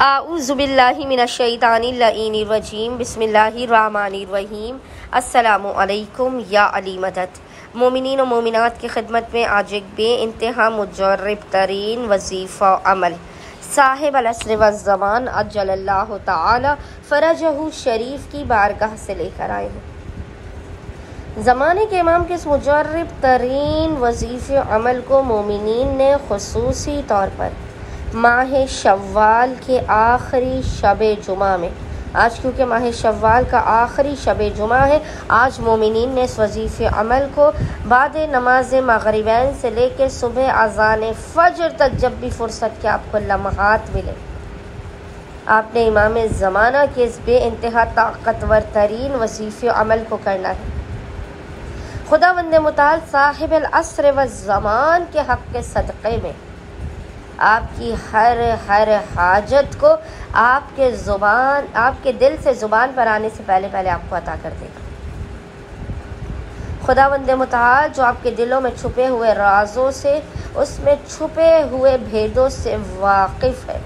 आऊज़ुबिल्लाहि मिनश्शैतानिर्रजीम बिस्मिल्लाहिर्रहमानिर्रहीम। अस्सलामु अलैकुम या अली मदद। मोमिनीन व मोमिनात की खिदमत में आज एक बेइंतहा मुजर्रब तरीन वजीफ़ा अमल साहिब अल-अस्र वज़्ज़मान अज्जलल्लाहु तआला फ़रजहु शरीफ की बारगाह से लेकर आए हैं। ज़माने के इमाम के इस मुजर्रब तरीन वजीफ़े अमल को मोमिनीन ने खुसूसी तौर पर माह शव्वाल के आखिरी शब जुमा में, आज क्योंकि माह शव्वाल का आखिरी शब जुमा है, आज मोमिनीन ने इस वजीफ़े अमल को बाद नमाज मगरिबैन से लेकर सुबह अज़ान फ़ज्र तक जब भी फ़ुर्सत के आपको लम्हात मिले, आपने इमाम ज़माना के इस बेइंतहा ताकतवर तरीन वजीफ़े अमल को करना है। खुदावंद मुताल साहिब अल-अस्र वज़्ज़मान के हक़ के सदक़े में आपकी हर हाजत को आपके दिल से ज़ुबान पर आने से पहले आपको अता कर देगा। खुदावंद मुताल जो आपके दिलों में छुपे हुए राज़ों से, उसमें छुपे हुए भेदों से वाकिफ़ है,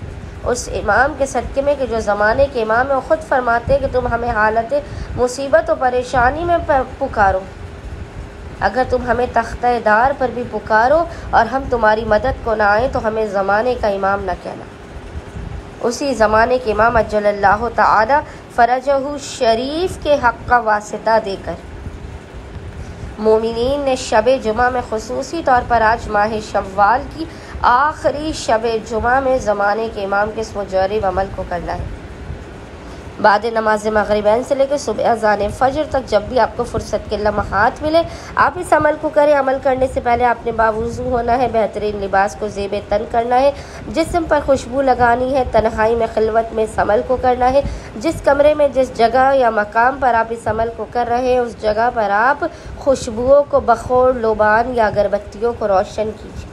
उस इमाम के सदक़े में कि जो ज़माने के इमाम है, ख़ुद फरमाते कि तुम हमें हालत मुसीबत और परेशानी में पुकारो, अगर तुम हमें तख्ते दार पर भी पुकारो और हम तुम्हारी मदद को ना आए तो हमें ज़माने का इमाम न कहना। उसी ज़माने के इमाम अज्जलल्लाहु तआला फ़रजहु शरीफ के हक़ का वासिता देकर मोमिनीन ने शब जुमा में खुसूसी तौर पर आज माह शव्वाल की आखिरी शब जुमा में ज़माने के इमाम के इस मुजर्रब अमल को करना है। बाद नमाज मगरिबैन से लेकर सुबह अज़ान फ़ज्र तक जब भी आपको फ़ुर्सत के लम्हात मिले, आप इस अमल को करें। अमल करने से पहले आपने बावुज़ू होना है, बेहतरीन लिबास को ज़ेब तन करना है, जिस्म पर खुशबू लगानी है, तन्हाई में खिलवत में इस अमल को करना है। जिस कमरे में, जिस जगह या मकाम पर आप इस अमल को कर रहे हैं, उस जगह पर आप खुशबुओं को बखौर, लोबान या अगरबत्तियों को रोशन कीजिए।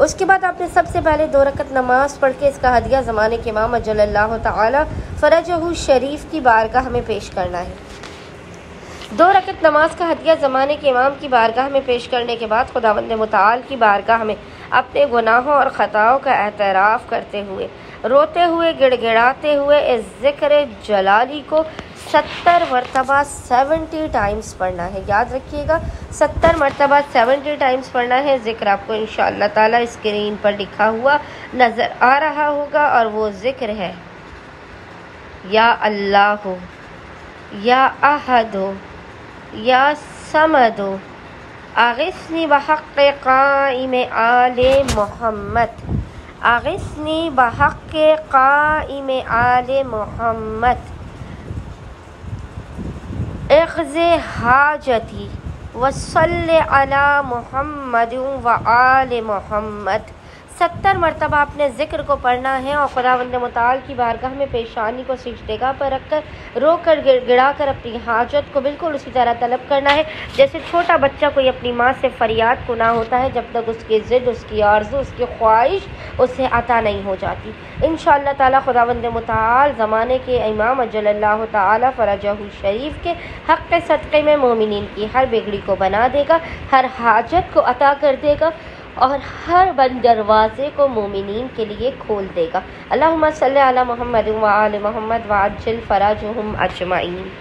उसके बाद आपने सबसे पहले 2 रकत नमाज पढ़ के इसका हदिया ज़माने के इमाम अज्जलल्लाहु तआला फ़रजहु शरीफ की बारगाह में पेश करना है। 2 रकत नमाज का हदिया ज़माने के इमाम की बारगाह में पेश करने के बाद खुदावंद मुताल की बारगाह में अपने गुनाहों और ख़ताओं का एतराफ़ करते हुए, रोते हुए, गिड़गिड़ाते हुए इस ज़िक्र जलाली को 70 मरतबा 70 टाइम्स पढ़ना है। याद रखिएगा, 70 मरतबा 70 टाइम्स पढ़ना है। ज़िक्र आपको इंशाअल्लाह ताला स्क्रीन पर लिखा हुआ नज़र आ रहा होगा और वो ज़िक्र है या अल्लाह, या अहद, या समद, आगिस्नी बहक़्क़े क़ाइम आले मोहम्मद, आगिस्नी बहक़्क़े क़ाइम आले मोहम्मद, इग़्ज़े हाजती वसल्ले अला मुहम्मद व आले मोहम्मद। 70 मरतबा आपने ज़िक्र को पढ़ना है और खुदावंद मुताल की बारगाह में पेशानी को सिजदेगाह पर रखकर, रोकर, गिड़गिड़ा कर अपनी हाजत को बिल्कुल उसी तरह तलब करना है जैसे छोटा बच्चा कोई अपनी माँ से फरियाद कुना होता है, जब तक उसकी ज़िद, उसकी आरज़ू, उसकी ख्वाहिश उसे अता नहीं हो जाती। इंशाअल्लाह ताला खुदावंद मुताल ज़माने के इमाम अज्जलल्लाहु तआला फ़रजहु शरीफ के हक़ के सदक़े में मोमिनीन की हर बिगड़ी को बना देगा, हर हाजत को अता कर देगा और हर बंद दरवाज़े को मोमिनीन के लिए खोल देगा। अल्लाहुम्मा सल्ली अला मुहम्मद व आले मोहम्मद व अज्जिल फ़राजहुम अजमईन।